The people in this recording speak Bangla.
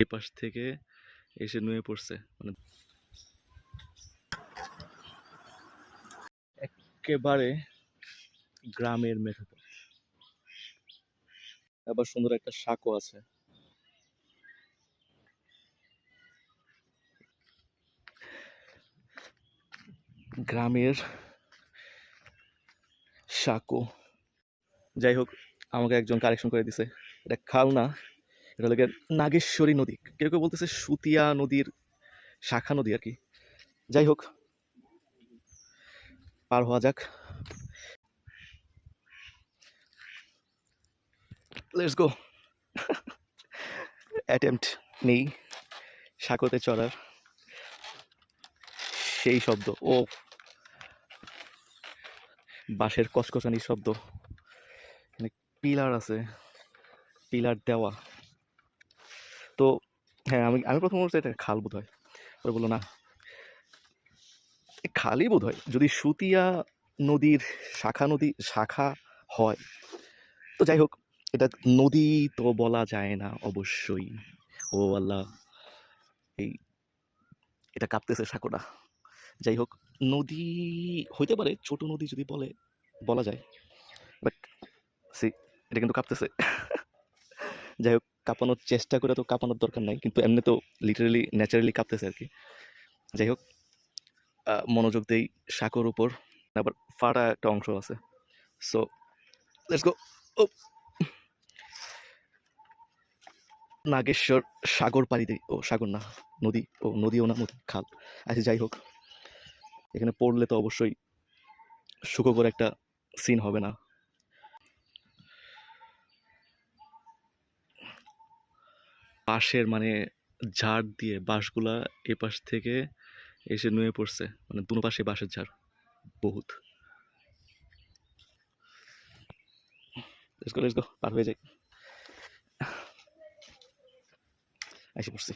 এপাশ থেকে এসে নুয়ে পড়ছে, মানে একেবারে গ্রামের মেঠোপথ। আবার সুন্দর একটা শাকও আছে। গ্রামের শাকও। যাই হোক, আমাকে একজন কারেকশন করে দিছে, এটা খাল না, এটা হলো নাগেশ্বরী নদী। কেউ কেউ বলতেছে সুতিয়া নদীর শাখা নদী আর কি। যাই হোক, পার হওয়া যাক। Let's go. অ্যাটেম্পট নেই সাঁকোতে চড়ার। সেই শব্দ, ও বাঁশের কচকচানির শব্দ, মানে পিলার আছে, পিলার দেওয়া। তো হ্যাঁ, আমি আমি প্রথম বলছি এটা খাল বোধ হয়, পরে বললো না খালই বোধ হয়, যদি সুতিয়া নদীর শাখা হয়। তো যাই হোক, এটা নদী তো বলা যায় না অবশ্যই। ও আল্লাহ, এই এটা কাঁপতেছে সাঁকোটা। যাই হোক, নদী হইতে পারে, ছোট নদী যদি বলা যায়, বাট সি, এটা কিন্তু কাঁপতেছে। যাই হোক, কাঁপানোর চেষ্টা করে তো কাঁপানোর দরকার নাই, কিন্তু এমনি তো লিটারেলি ন্যাচারালি কাঁপতেছে আর কি। যাই হোক, মনোযোগ দেই সাঁকোর উপর। আবার ফাটা একটা অংশ আছে। So let's go. ও নাগেশ্বর সাগর পাড়ি দেই। ও সাগর না, নদী। ও নদীও না, নদী, খাল। আচ্ছা যাই হোক, এখানে পড়লে তো অবশ্যই সুখকর একটা সিন হবে না। বাঁশের মানে ঝাড় দিয়ে বাঁশগুলা এপাশ থেকে এসে নুয়ে পড়ছে, মানে দুনো পাশে বাঁশের ঝাড় বহুত। লেটস গো, পার হয়ে যাই। এসে পড়ছি।